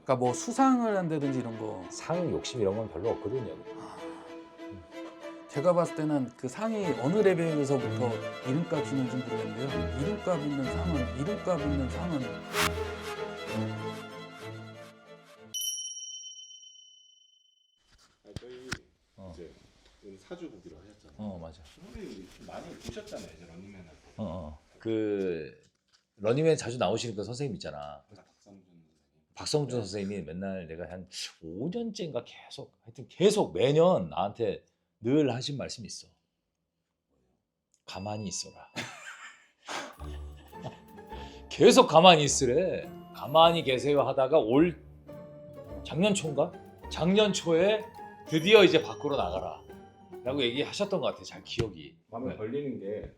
그러니까 뭐 수상을 한다든지 이런 거. 상 욕심 이런 건 별로 없거든요. 제가 봤을 때는 그 상이 어느 레벨에서부터 이름값이 있는지 모르겠는데요. 이름값 있는 상은 저희 이제 오늘 사주 보기로 하셨잖아요. 맞아. 선배님 많이 보셨잖아요, 이제 런닝맨을. 그 러닝맨 자주 나오시니까 선생님 있잖아. 박성준 선생님. 박성준 선생님이 맨날 내가 한 5년째인가 계속 매년 나한테 늘 하신 말씀이 있어. 가만히 있어라. 계속 가만히 있으래. 가만히 계세요 하다가 작년 초인가? 작년 초에 드디어 이제 밖으로 나가라 라고 얘기하셨던 것 같아. 잘 기억이. 마음에 걸리는 게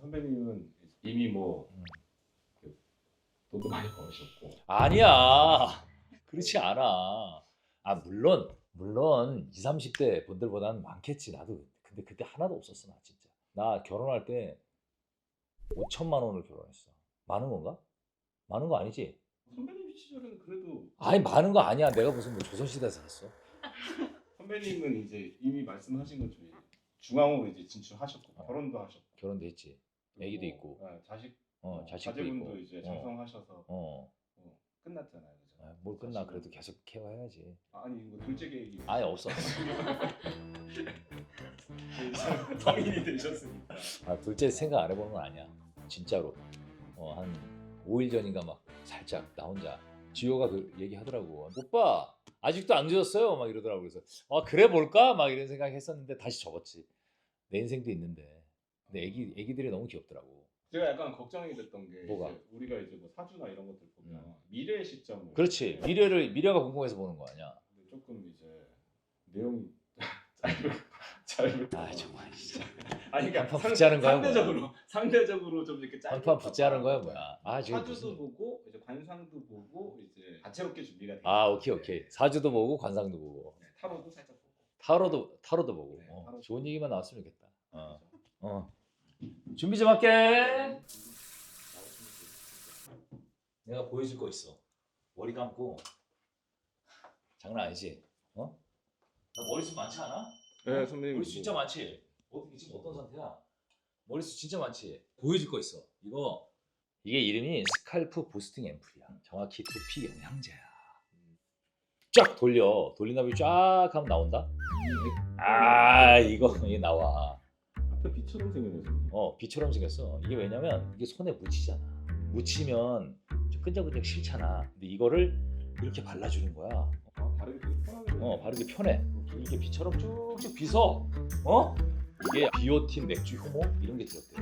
선배님은 이미 뭐 돈도 많이 벌으셨고. 아니야. 그렇지 않아. 물론 20, 30대 분들보다는 많겠지. 나도 근데 그때 하나도 없었어. 나 진짜. 나 결혼할 때 5천만 원을 결혼했어. 많은 건가? 많은 거 아니지? 선배님 시절에는 그래도. 아니 많은 거 아니야. 내가 무슨 뭐 조선시대에서 샀어. 선배님은 이제 이미 말씀하신 것처럼 중앙으로 이제 진출하셨고 결혼도 하셨고. 결혼도 했지. 애기도 있고. 자식. 자식도 자제분도 있고. 이제 장성하셔서 끝났잖아요, 그죠? 뭘 끝나. 그래도 계속 케어해야지. 아니 뭐 둘째 계획이. 아예 없어. 성인이 되셨으니까. 둘째 생각 안 해보는 건 아니야. 진짜로. 한 5일 전인가 막 살짝 나 혼자 지효가 그 얘기하더라고. 오빠 아직도 안 지웠어요? 막 이러더라고. 그래서 그래 볼까? 막 이런 생각했었는데 다시 접었지. 내 인생도 있는데. 근데 애기들이 너무 귀엽더라고. 제가 약간 걱정이 됐던 게 뭐가? 이제 우리가 이제 뭐 사주나 이런 것들 보면 미래의 시점을. 그렇지. 미래가 궁금해서 보는 거 아니야. 근데 조금 이제 내용이 짧을. 정말 진짜. 아니 그러니까 한판 붙자는 거야, 상대적으로 좀 이렇게 짧은. 한판 붙자는 거야 뭐야. 지금 사주도 무슨. 보고 이제 관상도 보고 이제 다채롭게 준비가 돼. 오케이. 사주도 보고 관상도 보고. 네, 타로도 살짝 보고. 타로도 보고. 네, 타로. 좋은 얘기만 나왔으면 좋겠다. 그렇죠. 준비 좀 할게. 내가 보여줄 거 있어. 머리 감고. 장난 아니지? 나 머리숱 많지 않아? 네, 선배님. 머리숱 진짜 많지? 지금 어떤 상태야? 머리숱 진짜 많지? 보여줄 거 있어. 이게 이름이 스칼프 부스팅 앰플이야. 정확히 두피 영양제야. 쫙 돌리나비 쫙 하면 나온다. 이게 나와. 앞에 비처럼 생겼네요. 비처럼 생겼어. 이게 왜냐면 이게 손에 묻히잖아. 묻히면 좀 끈적끈적 싫잖아. 근데 이거를 이렇게 발라주는 거야. 바르기 되게 편하게. 바르기 편해. 이게 비처럼 쭉쭉 빗어. 이게 비오틴, 맥주 효모 이런 게 들었대.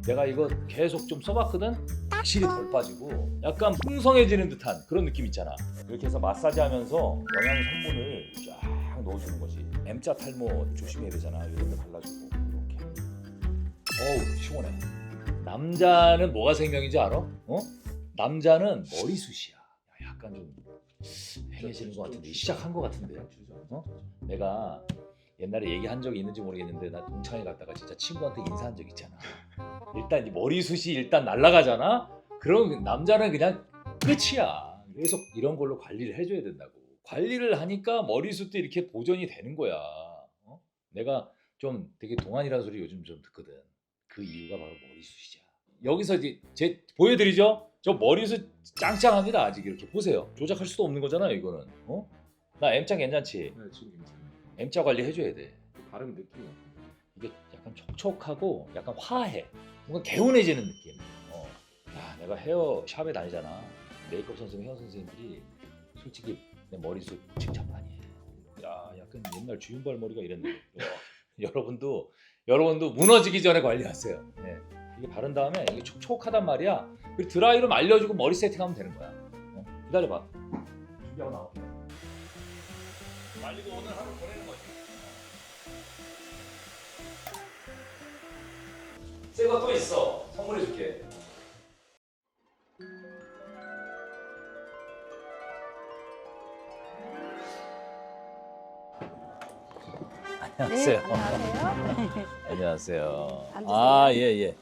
내가 이거 계속 좀 써봤거든. 확실히 덜 빠지고 약간 풍성해지는 듯한 그런 느낌 있잖아. 이렇게 해서 마사지하면서 영양 성분을 쫙 넣어주는 거지. M자 탈모 조심해야 되잖아. 이런 데 발라주고 이렇게. 어우 시원해. 남자는 뭐가 생명인지 알아? 남자는 머리숱이야. 약간 좀 행해지는 것 같은데 시작한 것 같은데. 내가 옛날에 얘기한 적이 있는지 모르겠는데 나 동창회 갔다가 진짜 친구한테 인사한 적 있잖아. 일단 이 머리숱이 일단 날아가잖아. 그럼 남자는 그냥 끝이야. 계속 이런 걸로 관리를 해줘야 된다고. 관리를 하니까 머리숱도 이렇게 보존이 되는 거야. 내가 좀 되게 동안이라는 소리 요즘 좀 듣거든. 그 이유가 바로 머리숱이야. 여기서 이제 보여드리죠. 저 머리숱 짱짱합니다. 아직 이렇게 보세요. 조작할 수도 없는 거잖아요. 이거는. 나 M자 괜찮지? 네, 지금 괜찮아요. M자 관리 해줘야 돼. 발음 느낌이 어때요? 이게 약간 촉촉하고 약간 화해. 뭔가 개운해지는 느낌. 내가 헤어샵에 다니잖아. 메이크업 선생님, 헤어 선생님들이 솔직히 내 머리숱 칭찬 많이 해. 야, 약간 옛날 주윤발 머리가 이랬네. 여러분도 무너지기 전에 관리하세요. 네. 이게 바른 다음에 이게 촉촉하단 말이야. 그리고 드라이로 말려주고 머리 세팅하면 되는 거야. 기다려봐. 준비하고 나올게. 말리고 오늘 하루 보내는 거지. 새거 또 있어. 선물해 줄게. 안녕하세요. 네, 안녕하세요. 안녕하세요. 앉으세요. 예.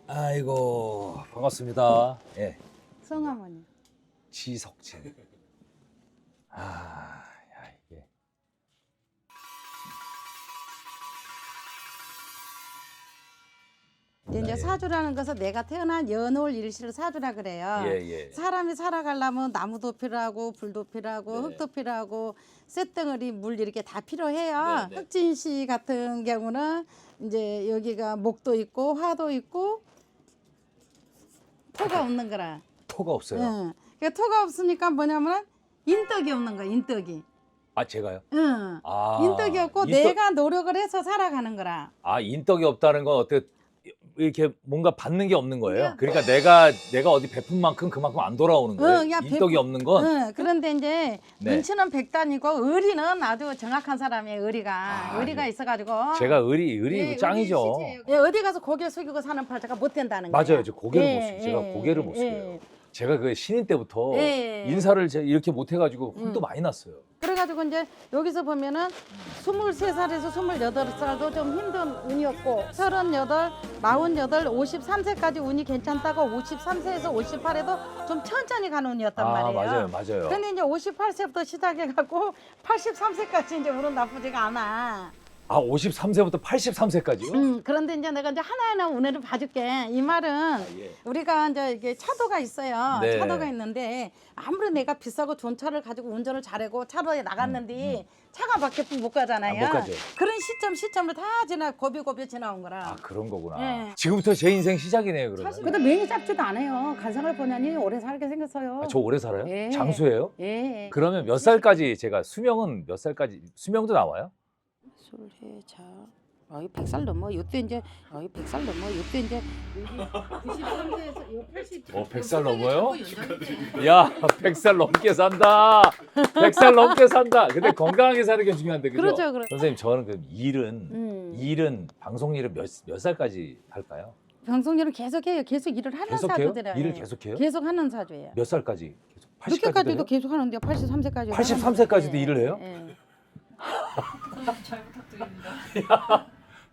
아이고 반갑습니다. 예. 성함은요? 지석진. 아, 야, 이게. 이제 사주라는 것은 내가 태어난 연월 일시를 사주라 그래요. 예. 사람이 살아가려면 나무도 필요하고 불도 필요하고 네. 흙도 필요하고 쇳덩어리 물 이렇게 다 필요해요. 네. 흑진 씨 같은 경우는 이제 여기가 목도 있고 화도 있고 토가 없는 거라. 토가 없어요. 응. 그러니까 토가 없으니까 뭐냐면 인덕이 없는 거야. 인덕이. 아, 제가요? 응. 아, 인덕이 없고 내가 노력을 해서 살아가는 거라. 아, 인덕이 없다는 건 어떻게 이렇게 뭔가 받는 게 없는 거예요? 그냥- 그러니까 내가 어디 베푼 만큼 그만큼 안 돌아오는 거예요. 그냥 인덕이 없는 건. 응, 그런데 이제 네. 눈치는 백단이고 의리는 아주 정확한 사람이에요. 의리가 아, 의리가 예. 있어가지고 제가 의리 예, 짱이죠. 의리 시제예요. 예, 어디 가서 고개 숙이고 사는 팔자가 못 된다는 거예요. 맞아요. 저 고개를 예, 못 숙여요. 제가 예, 고개를 못 예. 숙여요. 제가 그 신인 때부터 예. 인사를 제가 이렇게 못 해가지고 혼도 많이 났어요. 그래가지고 이제 여기서 보면은 23살에서 28살도 좀 힘든 운이었고 38, 48, 53세까지 운이 괜찮다고 53세에서 58에도 좀 천천히 가는 운이었단 아, 말이에요. 맞아요. 근데 이제 58세부터 시작해갖고 83세까지 이제 운은 나쁘지가 않아. 아, 53세부터 83세까지요? 그런데 이제 내가 이제 하나하나 운을 봐줄게. 이 말은 예. 우리가 이제 이게 차도가 있어요. 네. 차도가 있는데 아무리 내가 비싸고 좋은 차를 가지고 운전을 잘하고 차도에 나갔는데 차가 밖에 못 가잖아요. 못 가죠. 그런 시점을 다 지나 고비고비 지나온 거라. 아, 그런 거구나. 예. 지금부터 제 인생 시작이네요, 그러면. 근데 명이 짧지도 않아요. 간상을 보냐니 오래 살게 생겼어요. 아, 저 오래 살아요? 예. 장수예요? 예. 그러면 몇 살까지 제가 수명은 몇 살까지 수명도 나와요? 술해 자. 여기 100살 넘어. 요때 이제 여기 100살 넘어. 요때 이제 여기 93세에서 80. 100살 넘어요? 야, 100살 넘게 산다. 100살 넘게 산다. 근데 건강하게 사는 게 중요한데, 그죠? 그렇죠, 그렇죠. 선생님, 저는 그 일은 방송 일은 몇 살까지 할까요? 방송일은 계속해요. 계속 일을 하는 계속해요? 사주들이에요. 일을 계속해요? 계속 하는 사주예요. 몇 살까지? 계속 80까지도 늦게까지도 해요? 계속 하는데 83세까지. 83세까지도 일을 해요? 예.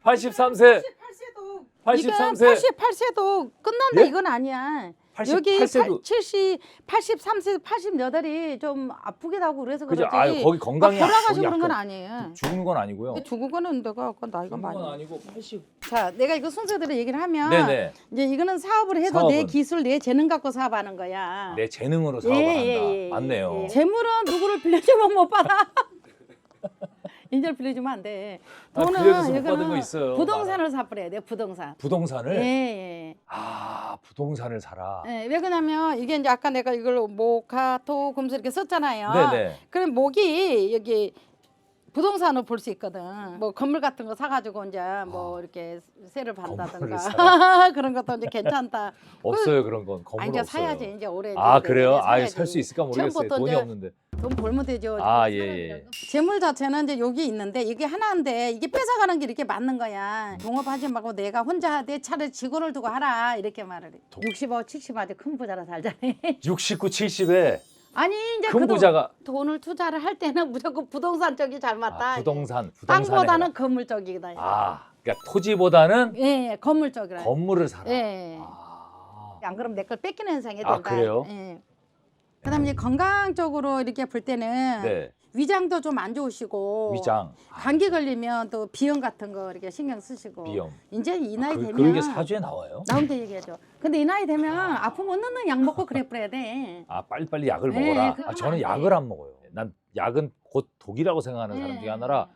83세, 88세도 83세, 88세도 끝난다 예? 이건 아니야. 여기 88세도 70, 83세, 88이 좀 아프기도 하고 그래서 그죠? 그렇지. 아유, 거기 건강이 돌아가시고 거기 그런 건 약간 아니에요. 죽는 건 아니고요. 죽은 거는 내가 아까 나이가 죽는 많이. 건 아니고 80. 자, 내가 이거 순서대로 얘기를 하면 네네. 이제 이거는 사업을 해도 사업은? 내 기술, 내 재능 갖고 사업하는 거야. 내 재능으로 사업을 한다. 맞네요. 예. 재물은 누구를 빌려주면 못 받아. 인절 빌려주면 안 돼. 아, 돈은 빌려줘서 못 받은 이거는 거 있어요. 부동산을 사버려야 돼. 부동산. 부동산을? 예. 아, 부동산을 사라. 예. 왜 그러냐면 이게 이제 아까 내가 이걸 목, 화, 토, 금수 이렇게 썼잖아요. 네네. 그럼 목이 여기 부동산을 볼 수 있거든. 뭐 건물 같은 거 사가지고 이제 뭐 이렇게 세를 건물을 받는다든가 사라. 그런 것도 이제 괜찮다. 없어요, 그런 건. 건물 아니 이제 없어요. 사야지 이제 올해. 아, 이제 그래요? 아, 사야지. 살 수 있을까 모르겠어요. 처음부터 돈이 이제 없는데. 돈 벌면 되죠. 아, 예. 재물 자체는 이제 여기 있는데 이게 하나인데 이게 뺏어가는 게 이렇게 맞는 거야. 동업하지 말고 내가 혼자 하되 차라리 직원을 두고 하라 이렇게 말을 해. 65, 70 아주 큰 부자라 살잖아. 69, 70에 아니 이제 큰 부자가 돈을 투자를 할 때는 무조건 부동산 쪽이 잘 맞다. 아, 부동산에 땅보다는 해라. 건물 쪽이다. 아, 그러니까 토지보다는 예, 건물 쪽이라. 건물을 사라. 예. 아, 안 그러면 내 걸 뺏기는 현상이 아, 된다. 그래요? 예. 그다음에 이제 건강적으로 이렇게 볼 때는 네. 위장도 좀 안 좋으시고 위장. 아, 감기 걸리면 또 비염 같은 거 이렇게 신경 쓰시고 비염. 이제 이 나이 되면 그런 게 사주에 나와요? 나온테 얘기하죠. 근데 이 나이 되면 아프면 얻는 약 먹고 그래 버려야 돼. 아, 빨리빨리 약을 네, 먹어라. 그건 아, 저는 안 돼. 약을 안 먹어요. 난 약은 곧 독이라고 생각하는 사람 중에 예. 하나라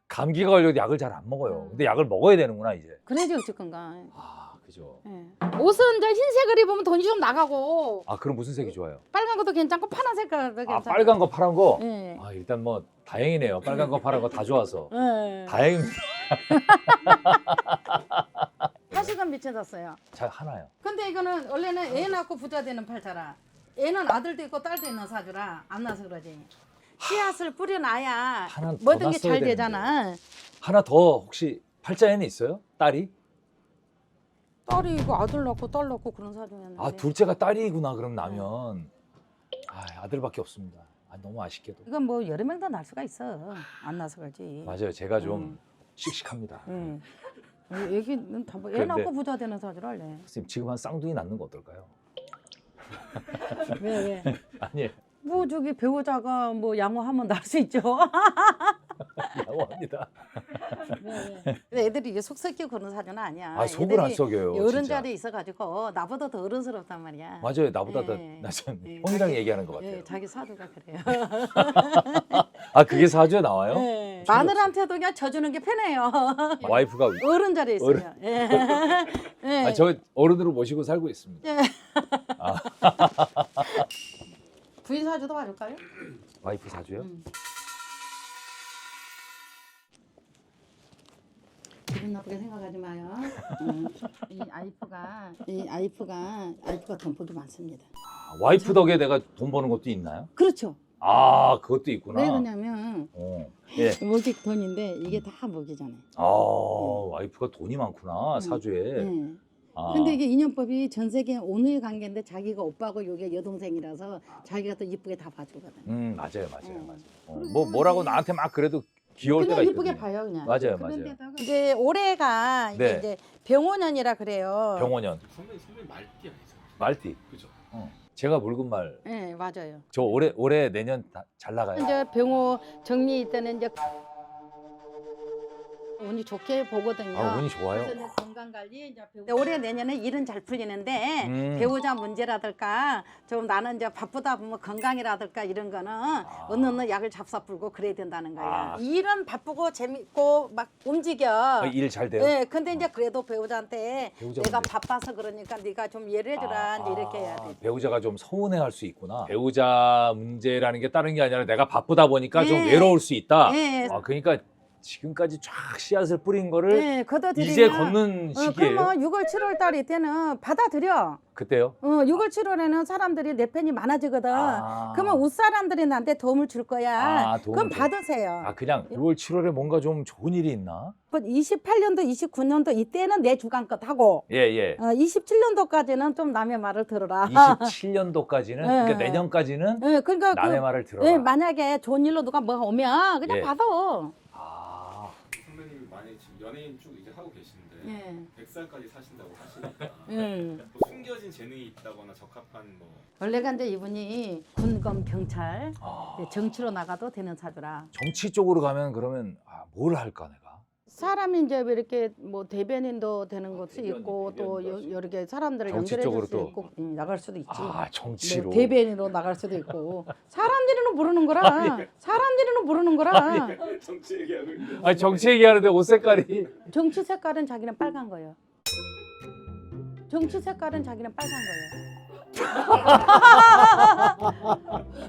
감기가 걸려도 약을 잘 안 먹어요. 근데 약을 먹어야 되는구나, 이제. 그래야지 어쩔 건가. 아, 그죠. 예. 옷은 이제 흰색을 입으면 돈이 좀 나가고 아, 그럼 무슨 색이 좋아요? 빨간 것도 괜찮고 파란 색깔도 아, 괜찮고. 빨간 거, 파란 거? 예. 아, 일단 뭐 다행이네요. 빨간 거, 파란 거 다 좋아서. 예. 다행입니다. 다시금 미쳐졌어요. 자, 하나요. 근데 이거는 원래는 애 낳고 부자 되는 팔자라. 애는 아들도 있고 딸도 있는 사주라 안 나서 그러지. 씨앗을 뿌려놔야 하나 더 모든 게 났어야 잘 되는데. 되잖아. 하나 더 혹시 팔자에는 있어요? 딸이? 딸이 이거 아들 낳고 딸 낳고 그런 사주였는데. 아, 둘째가 딸이구나. 그럼 나면. 아, 아들밖에 없습니다. 아, 너무 아쉽게도. 이건 뭐 여러 명 다 날 수가 있어. 안 나서 그러지. 맞아요. 제가 좀 씩씩합니다. 응. 애기는 다애 그런데- 낳고 부자 되는 사주를 할래. 선생님, 지금 한 쌍둥이 낳는 거 어떨까요? 왜? 아니 뭐 저기 배우자가 뭐 양호하면 날 수 있죠. 양호합니다. 근데 애들이 이게 속 썩이고 그런 사주는 아니야. 아 속을 안 애들이 썩여요. 어른 진짜. 자리에 있어가지고 나보다 더 어른스럽단 말이야. 맞아요. 나보다 예. 나좀 예. 형이랑 얘기하는 것 같아요. 예, 자기 사주가 그래요. 아 그게 사주에 나와요? 예. 마누라한테도 그냥 져주는 게 편해요. 와이프가 어른 자리에 있어요. 예. 예. 아, 저 어른으로 모시고 살고 있습니다. 예. 부인 사주도 봐줄까요? 와이프 사주요? 기분 나쁘게 생각하지 마요. 이 아이프가 돈 복이 많습니다. 아, 와이프 덕에 내가 돈 버는 것도 있나요? 그렇죠. 아 그것도 있구나. 왜 그러냐면 예. 목이 돈인데 이게 다 목이잖아요. 아 와이프가 돈이 많구나 사주에. 예. 아. 근데 이게 인연법이 전 세계 온누이 관계인데 자기가 오빠고 요게 여동생이라서 자기가 또 이쁘게 다 봐주거든. 맞아요. 뭐라고 나한테 막 그래도 귀여울 때가 그냥 있거든요. 이쁘게 봐요 그냥. 맞아요. 이제 올해가 이게 네. 이제 병원년이라 그래요. 병원년, 선배님 말띠 아니죠? 말띠. 그죠? 제가 묽은말. 네 맞아요. 저 올해 내년 잘 나가요. 이제 병호 정리 때는 이제 운이 좋게 보거든요. 아 운이 좋아요. 그래서 이제 건강 관리 이제 올해 내년에 일은 잘 풀리는데 배우자 문제라든가 좀 나는 이제 바쁘다 보면 건강이라든가 이런 거는 어느 약을 잡숴 풀고 그래야 된다는 거야. 아. 일은 바쁘고 재밌고 막 움직여. 일 잘 돼요? 네, 근데 이제 그래도 배우자한테 배우자 내가 문제. 바빠서 그러니까 네가 좀 이해를 해주라 이제 이렇게 해야 돼. 배우자가 좀 서운해할 수 있구나. 배우자 문제라는 게 다른 게 아니라 내가 바쁘다 보니까 좀 네. 외로울 수 있다. 네. 그러니까 지금까지 쫙 씨앗을 뿌린 거를 네, 걷어들이면 이제 걷는 시기예요. 그러면 6월, 7월 달 이때는 받아들여. 그때요? 6월, 7월에는 사람들이 내 팬이 많아지거든. 그러면 웃 사람들이 나한테 도움을 줄 거야. 도움을 그럼 줘. 받으세요. 그냥 6월, 7월에 뭔가 좀 좋은 일이 있나? 28년도, 29년도 이때는 내 주관껏 하고 예. 27년도까지는 좀 남의 말을 들어라. 27년도까지는 그러니까 내년까지는 네, 그러니까 남의 말을 들어라. 네, 만약에 좋은 일로 누가 뭐 오면 그냥 예. 받아. 선배님이 만약에 지금 연예인 쭉 이제 하고 계시는데 예. 100살까지 사신다고 하시니까 음. 뭐 숨겨진 재능이 있다거나 적합한 뭐 원래가 이제 이분이 군검 경찰 정치로 나가도 되는 사주라. 정치 쪽으로 가면 그러면 뭘 할까 내가? 사람이 이제 왜 이렇게 뭐 대변인도 되는 것도 대변인, 있고 또 대변인도 할수 여러 개 사람들을 정치 연결해 줄 쪽으로 수 또. 있고 나갈 수도 있지. 정치로. 뭐 대변인으로 나갈 수도 있고 사람들이는 모르는 거라. 사람들이는 모르는 거라. 정치 얘기하고 있는데 아니 정치 얘기하는데 옷 색깔이 정치 색깔은 자기는 빨간 거예요. 정치 색깔은 자기는 빨간 거예요.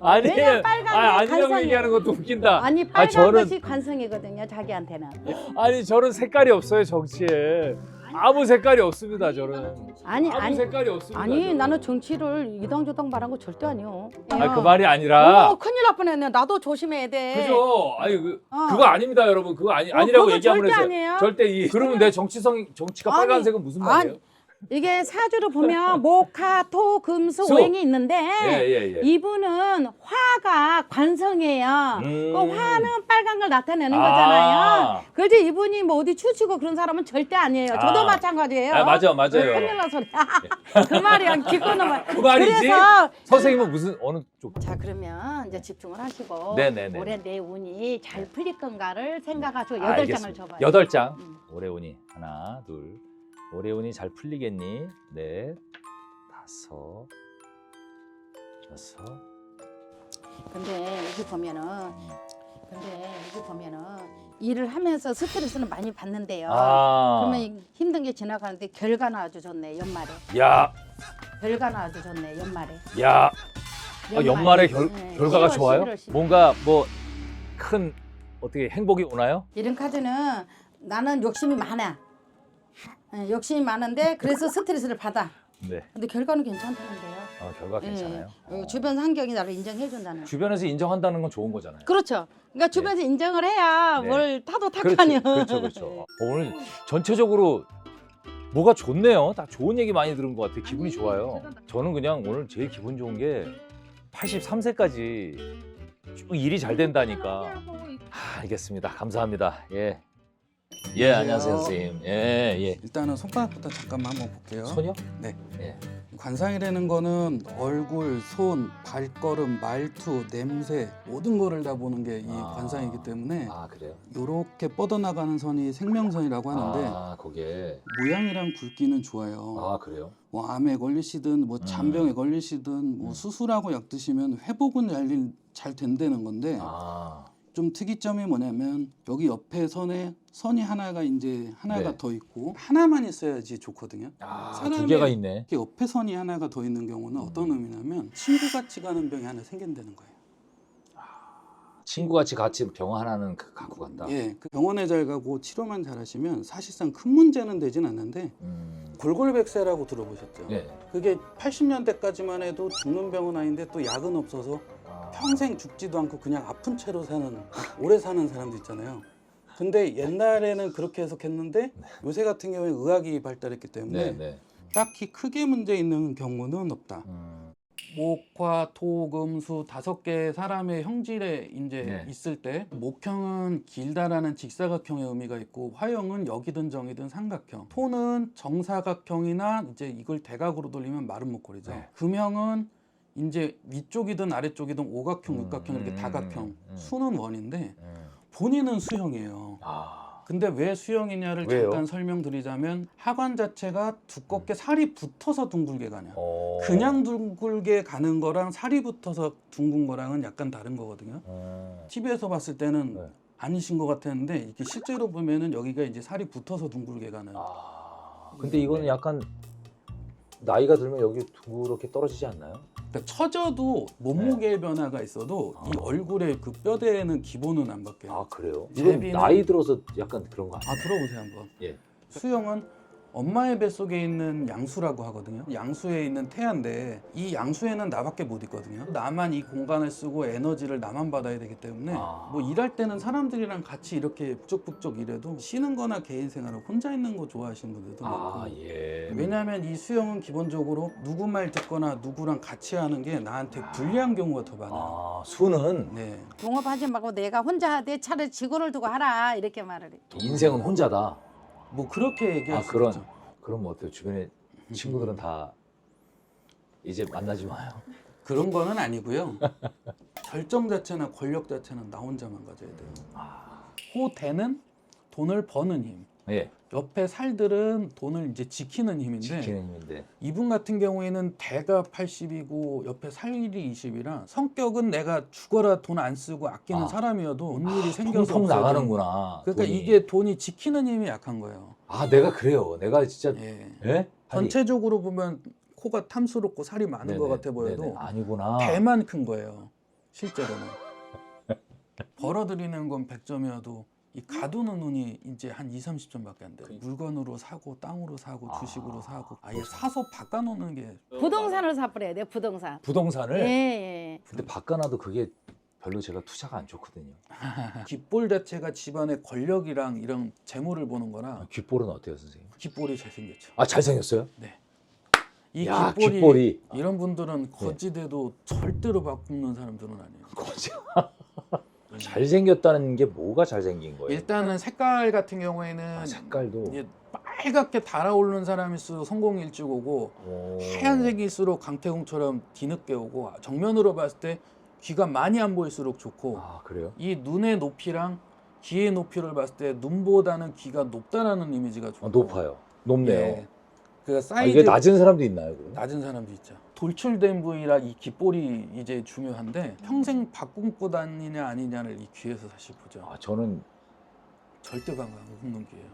아니 왜냐, 빨간 게 안희정 관성이에요. 얘기하는 것도 웃긴다. 아니 빨간 저는 것이 관성이거든요. 자기한테는. 아니 저는 색깔이 없어요 정치에. 아무 색깔이 없습니다 저는. 아무 색깔이 없습니다. 아니 저는. 나는 정치를 이당저당 말한 거 절대 아니요. 그 말이 아니라. 큰일 날 뻔했네. 나도 조심해야 돼. 그죠? 아니 그거 아닙니다 여러분. 그거 아니라고 그거 얘기 한번 절대 했어요. 아니에요. 절대 그러면 내 정치가 아니, 빨간색은 무슨 말이에요? 아니, 이게 사주를 보면 목화, 토, 금수, 수. 오행이 있는데 예. 이분은 화가 관성이에요. 그 화는 빨간 걸 나타내는 아. 거잖아요. 그렇지 이분이 뭐 어디 추치고 그런 사람은 절대 아니에요. 저도 마찬가지예요. 맞아요. 큰일 난 소리. 그 말이야. 기꺼는 말. 그 말이지. 그래서 선생님은 무슨 어느 쪽? 자 그러면 이제 집중을 하시고 네네네. 올해 내 운이 잘 풀릴 건가를 생각하시고 8장을 알겠습니다. 줘봐요. 8장. 음. 올해 운이 하나, 둘. 올해 운이 잘 풀리겠니? 넷, 다섯, 여섯. 근데 여기 보면은 일을 하면서 스트레스는 많이 받는데요. 그러면 힘든 게 지나가는데 결과는 아주 좋네. 연말에. 야, 결과는 아주 좋네. 연말에. 야. 연말에 네, 결과가 10월, 좋아요? 11월, 12월. 뭔가 뭐 큰 어떻게 행복이 오나요? 이런 카드는 나는 욕심이 많아. 욕심이 많은데 그래서 스트레스를 받아. 네. 근데 결과는 괜찮다는데요. 결과 괜찮아요. 주변 환경이 나를 인정해 준다는. 주변에서 인정한다는 건 좋은 거잖아요. 그렇죠. 그러니까 주변에서 인정을 해야 네. 뭘 타도 탁하냐. 그렇죠. 오늘 전체적으로 뭐가 좋네요. 다 좋은 얘기 많이 들은 것 같아요. 기분이 좋아요. 저는 그냥 오늘 제일 기분 좋은 게 83세까지 쭉 일이 잘 된다니까. 알겠습니다. 감사합니다. 예. 예, 안녕하세요, 선생님. 예. 일단은 손가락부터 잠깐만 한번 볼게요. 손요? 네. 예. 관상이라는 거는 얼굴, 손, 발걸음, 말투, 냄새 모든 거를 다 보는 게 이 관상이기 때문에 아 그래요? 이렇게 뻗어나가는 선이 생명선이라고 하는데 아 거기에 모양이랑 굵기는 좋아요. 아 그래요? 뭐 암에 걸리시든 뭐 잔병에 걸리시든 뭐 수술하고 약 드시면 회복은 잘 된다는 건데 아 좀 특이점이 뭐냐면 여기 옆에 선이 하나가 네. 더 있고 하나만 있어야지 좋거든요. 두 사람의- 개가 있네. 이렇게 옆에 선이 하나가 더 있는 경우는 어떤 의미냐면 친구같이 가는 병이 하나 생긴다는 거예요. 친구같이 같이 병 하나는 갖고 간다. 예, 그 병원에 잘 가고 치료만 잘 하시면 사실상 큰 문제는 되진 않는데 골골백세라고 들어보셨죠? 예. 그게 80년대까지만 해도 죽는 병은 아닌데 또 약은 없어서 평생 죽지도 않고 그냥 아픈 채로 오래 사는 사람도 있잖아요. 근데 옛날에는 그렇게 해석했는데 요새 같은 경우에 의학이 발달했기 때문에 네. 딱히 크게 문제 있는 경우는 없다. 목화, 토, 금, 수 5개의 사람의 형질에 네. 있을 때 목형은 길다라는 직사각형의 의미가 있고 화형은 여기든 정이든 삼각형, 토는 정사각형이나 이걸 대각으로 돌리면 마른 목걸이죠. 네. 금형은 위쪽이든 아래쪽이든 오각형, 육각형 이렇게 다각형, 수는 원인데 본인은 수형이에요. 근데 왜 수형이냐를 왜요? 잠깐 설명드리자면 하관 자체가 두껍게 살이 붙어서 둥글게 가냐. 그냥 둥글게 가는 거랑 살이 붙어서 둥근 거랑은 약간 다른 거거든요. TV에서 봤을 때는 네. 아니신 것 같았는데 이렇게 실제로 보면은 여기가 살이 붙어서 둥글게 가는. 근데 이거는 약간 나이가 들면 여기 둥그렇게 떨어지지 않나요? 그러니까 처져도 몸무게 변화가 있어도 이 얼굴의 그 뼈대는 기본은 안 바뀌어요. 아 그래요? 제비는- 이건 나이 들어서 약간 그런 거 아니에요? 들어보세요 한번. 예. 수형은 엄마의 뱃속에 있는 양수라고 하거든요. 양수에 있는 태아인데 이 양수에는 나밖에 못 있거든요. 나만 이 공간을 쓰고 에너지를 나만 받아야 되기 때문에 뭐 일할 때는 사람들이랑 같이 이렇게 북적북적 일해도 쉬는 거나 개인 생활을 혼자 있는 거 좋아하시는 분들도 많고. 예. 왜냐하면 이 수형은 기본적으로 누구 말 듣거나 누구랑 같이 하는 게 나한테 불리한 경우가 더 많아요. 수는 네. 용업하지 말고 내가 혼자 하되 차라리 직원을 두고 하라 이렇게 말을 해. 인생은 혼자다. 뭐 그렇게 얘기할 수 그런 있죠. 그럼 뭐 어때요? 주변에 친구들은 다 이제 만나지 마요. 그런 거는 아니고요. 결정 자체나 권력 자체는 나 혼자만 가져야 돼요. 호대는 돈을 버는 힘. 예. 옆에 살들은 돈을 지키는 힘인데 지키는 힘인데. 이분 같은 경우에는 대가 80이고 옆에 살일이 20이라 성격은 내가 죽어라 돈 안 쓰고 아끼는 사람이어도 뭔 일이 생겨서 펑펑 없어도 나가는구나. 그러니까 돈이. 이게 돈이 지키는 힘이 약한 거예요. 내가 그래요. 내가 진짜 예. 예? 전체적으로 보면 코가 탐스럽고 살이 많은 것 같아 보여도 아니구나. 배만 큰 거예요. 실제로는. 벌어들이는 건 100점이어도 이 가두는 눈이 이제 한 2, 30점밖에 안 돼요. 물건으로 사고 땅으로 사고 주식으로 사고 아예 사서 바꿔놓는 게 부동산을 사버려야 돼. 부동산. 부동산을. 예. 근데 바꿔놔도 그게 별로 제가 투자가 안 좋거든요. 귓볼 자체가 집안의 권력이랑 이런 재물을 보는 거라 귓볼은 어때요, 선생님? 귓볼이 잘생겼죠. 잘생겼어요? 이 야, 귓볼이 귓볼이. 이런 분들은 거지돼도 절대로 바꾸는 사람들은 아니에요. 잘생겼다는 게 뭐가 잘생긴 거예요? 일단은 색깔 같은 경우에는 색깔도. 이제 빨갛게 달아오르는 사람일수록 성공 일찍 오고 하얀색일수록 강태공처럼 뒤늦게 오고 정면으로 봤을 때 귀가 많이 안 보일수록 좋고 그래요? 이 눈의 높이랑 귀의 높이를 봤을 때 눈보다는 귀가 높다라는 이미지가 좋고 높아요. 높네요. 예. 그 사이즈 이게 낮은 사람도 있나요? 그럼? 낮은 사람도 있죠. 돌출된 부위라 이 귓볼이 이제 중요한데 평생 바꿈고 다니냐 아니냐를 이 귀에서 사실 보죠. 저는 절대 방광 없는 귀예요.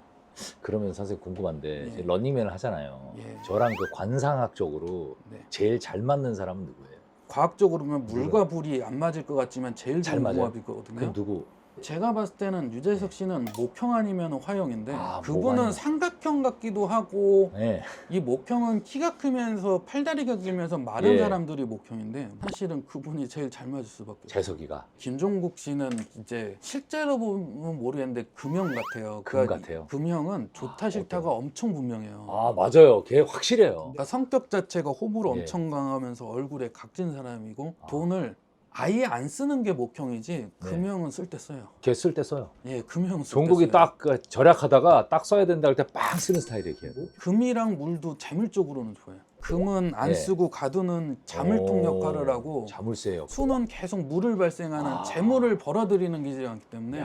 그러면 선생님 궁금한데 예. 이제 런닝맨을 하잖아요. 예. 저랑 그 관상학적으로 네. 제일 잘 맞는 사람은 누구예요? 과학적으로 보면 물과 불이 안 맞을 것 같지만 제일 잘 좋은 맞아요. 조합이거든요. 그럼 누구? 제가 봤을 때는 유재석 씨는 목형 아니면 화형인데 뭐가 그분은 아니면. 삼각형 같기도 하고 네. 이 목형은 키가 크면서 팔다리가 길면서 마른 예. 사람들이 목형인데 사실은 그분이 제일 잘 맞을 수밖에 없어요. 재석이가 김종국 씨는 이제 실제로 보면 모르겠는데 금형 같아요. 금 같아요. 금형은 좋다 싫다가 엄청 분명해요. 맞아요. 걔 확실해요. 그러니까 성격 자체가 호불호 예. 엄청 강하면서 얼굴에 각진 사람이고 돈을 아예 안 쓰는 게 목형이지 금형은 쓸 때 써요. 걔 쓸 때 써요. 예, 금형은 쓸 때 종국이 써요. 딱 절약하다가 딱 써야 된다 할 때 빵 쓰는 스타일이에요. 걔. 금이랑 물도 재물적으로는 좋아요. 금은 안 예. 쓰고 가두는 자물통 역할을 하고 자물쇠요. 수는 계속 물을 발생하는 재물을 벌어들이는 기제였기 때문에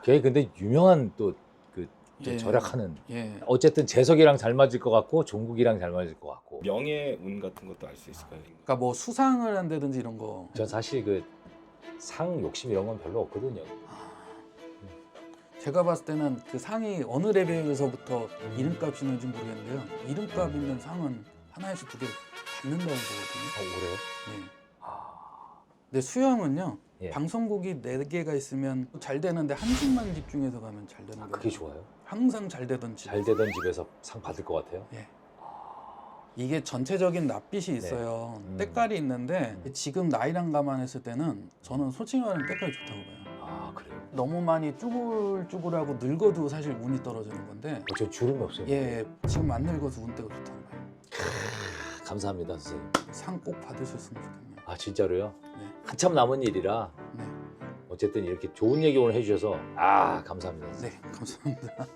걔 근데 유명한 또 그 예. 절약하는. 예. 어쨌든 재석이랑 잘 맞을 것 같고 종국이랑 잘 맞을 것 같고. 명예 운 같은 것도 알 수 있을까요? 그러니까 뭐 수상을 한다든지 이런 거 전 사실 그 상 욕심 이런 건 별로 없거든요. 제가 봤을 때는 그 상이 어느 레벨에서부터 이름값이 있는지 모르겠는데요. 이름값 있는 상은 하나에서 두 개 받는다고 보거든요. 그래요? 예. 근데 수영은요. 예. 방송국이 4개가 있으면 잘 되는데 한 집만 집중해서 가면 잘 되는 거예요. 그게 좋아요. 항상 잘 되던 집. 잘 되던 집에서 상 받을 것 같아요. 예. 이게 전체적인 낯빛이 있어요. 때깔이 있는데 지금 나이랑 감안했을 때는 저는 솔직히 말하면 때깔이 좋다고 봐요. 아 그래요? 너무 많이 쭈글쭈글하고 늙어도 사실 운이 떨어지는 건데 저 주름이 없어요. 예, 지금 안 늙어서 운때가 좋다고 봐요. 감사합니다 선생님. 상 꼭 받으셨으면 좋겠네요. 아 진짜로요? 네. 한참 남은 일이라 네, 어쨌든 이렇게 좋은 얘기 오늘 해주셔서 감사합니다 선생님. 네, 감사합니다.